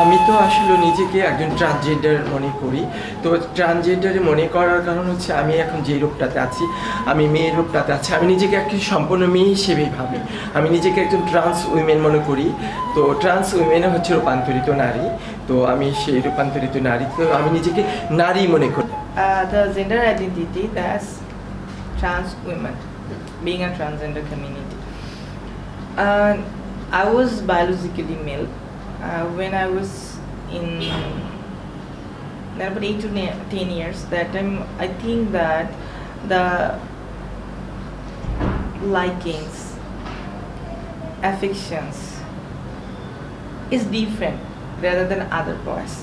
আমি তো আসলে নিজেকে একজন ট্রান্সজেন্ডার মনে করি। তো ট্রান্সজেন্ডারে মনে করার কারণ হচ্ছে আমি এখন যে রূপটাতে আছি, আমি মেয়ের রূপটাতে আছি, আমি নিজেকে একটি সম্পূর্ণ মেয়ে হিসেবেই ভাবি। আমি নিজেকে একজন ট্রান্স উইমেন মনে করি। তো ট্রান্স উইমেন হচ্ছে রূপান্তরিত নারী। তো আমি সেই রূপান্তরিত নারী, তো আমি নিজেকে নারী মনে করি। The gender identity, that's trans women, being a transgender community. I was biologically male. When I was in about 8 to 10 years, that time I think that the likings, affections is different rather than other boys.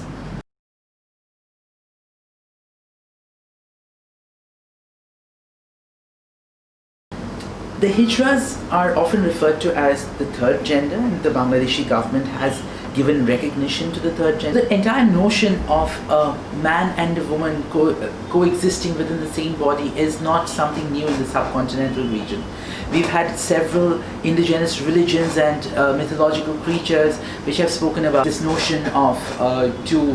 The hijras are often referred to as the third gender, and the Bangladeshi government has given recognition to the third gender. The entire notion of a man and a woman coexisting within the same body is not something new in the subcontinental region. We've had several indigenous religions and mythological creatures which have spoken about this notion of two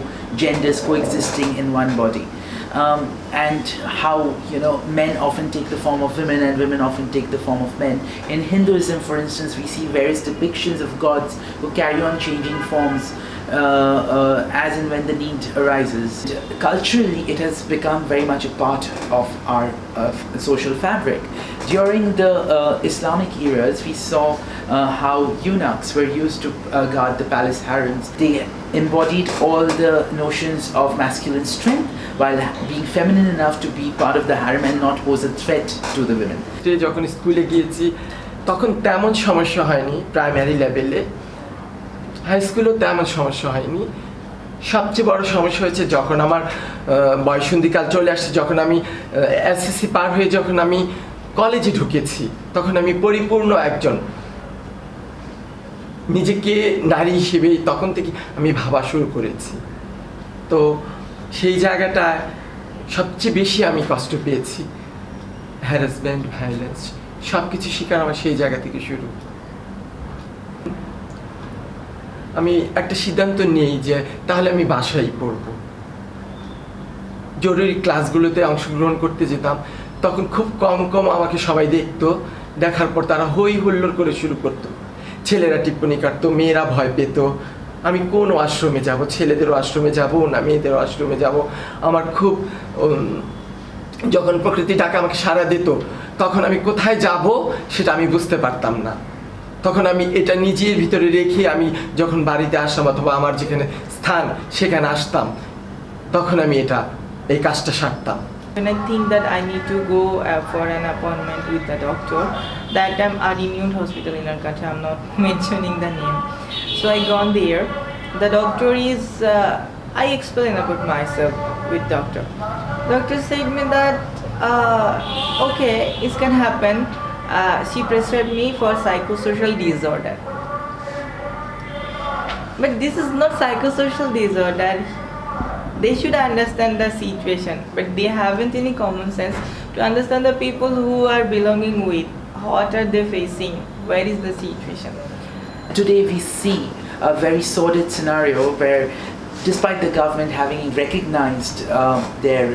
genders coexisting in one body. And how men often take the form of women and women often take the form of men. In Hinduism, for instance, we see various depictions of gods who carry on changing forms as and when the need arises. Culturally, it has become very much a part of our social fabric. During the Islamic eras, we saw how eunuchs were used to guard the palace harems. They embodied all the notions of masculine strength while being feminine enough to be part of the harem and not pose a threat to the women. যখন স্কুলে গিয়েছি তখন তেমন সমস্যা হয়নি, primary লেভেলে। High স্কুলেও তেমন সমস্যা হয়নি। সবচেয়ে বড় সমস্যা হয়েছে যখন আমার বয়সন্ধিকাল চলে আসছে, যখন আমি এসএসসি পার হয়ে যখন আমি কলেজে ঢুকেছি, তখন আমি পরিপূর্ণ একজন নিজেকে নারী হিসেবে তখন থেকে আমি ভাবা শুরু করেছি। তো সেই জায়গাটায় সবচেয়ে বেশি আমি কষ্ট পেয়েছি। হ্যারাসমেন্ট, ভায়োলেন্স সব কিছু শিকার আমার সেই জায়গা থেকে শুরু। আমি একটা সিদ্ধান্ত নিই যে তাহলে আমি বাসায় পড়ব। জরুরি ক্লাসগুলোতে অংশগ্রহণ করতে যেতাম, তখন খুব কম আমাকে সবাই দেখতো। দেখার পর তারা হই হুল্লোড় করে শুরু করতো। ছেলেরা টিপ্পনি কাটতো, মেয়েরা ভয় পেত। আমি কোন আশ্রমে যাব, ছেলেদেরও আশ্রমে যাব না মেয়েদেরও আশ্রমে যাব। আমার খুব যখন প্রকৃতি ডাকে আমাকে সাড়া দিত, তখন আমি কোথায় যাব সেটা আমি বুঝতে পারতাম না। তখন আমি এটা নিজের ভিতরে রেখে আমি যখন বাড়িতে আসতাম অথবা আমার যেখানে স্থান সেখানে আসতাম, তখন আমি এই কাজটা সারতাম। When I think that I need to go for an appointment with the doctor, that time a renowned hospital in our country, I'm not mentioning the name. So I gone there. The doctor is, I explained about myself with doctor. Doctor said me that, okay, it can happen. She prescribed me for psychosocial disorder. But this is not psychosocial disorder. They should understand the situation, but they haven't any common sense to understand the people who are belonging with. What are they facing? Where is the situation? Today we see a very sordid scenario where, despite the government having recognized their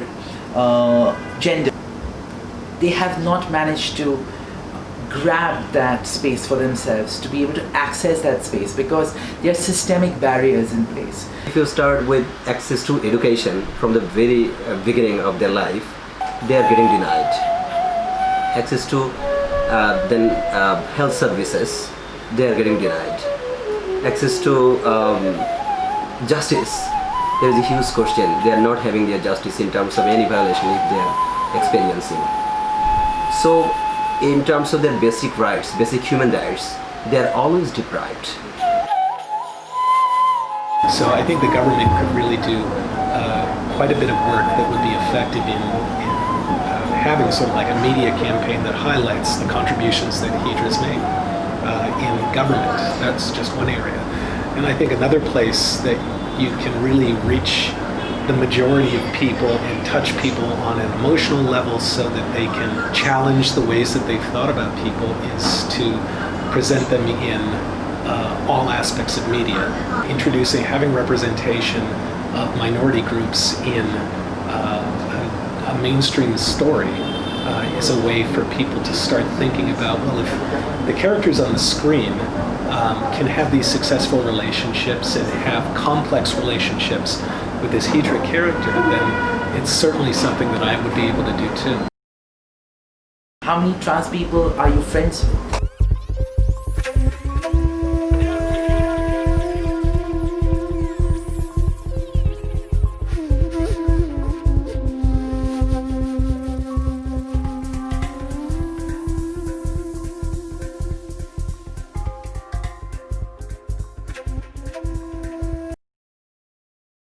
gender, they have not managed to grab that space for themselves, to be able to access that space, because there are systemic barriers in place. If you start with access to education from the very beginning of their life, they are getting denied. Access to health services, they are getting denied. Access to justice, there is a huge question. They are not having their justice in terms of any violation if they are experiencing. So in terms of their basic rights, basic human rights, they are always deprived. So I think the government could really do quite a bit of work that would be effective in having sort of like a media campaign that highlights the contributions that hijras make in government. That's just one area. And I think another place that you can really reach the majority of people and touch people on an emotional level so that they can challenge the ways that they've thought about people is to present them in all aspects of media. Having representation of minority groups in a mainstream story is a way for people to start thinking about, well, if the characters on the screen can have these successful relationships and have complex relationships with this Hydra character, then it's certainly something that I would be able to do too. How many trans people are you friends with?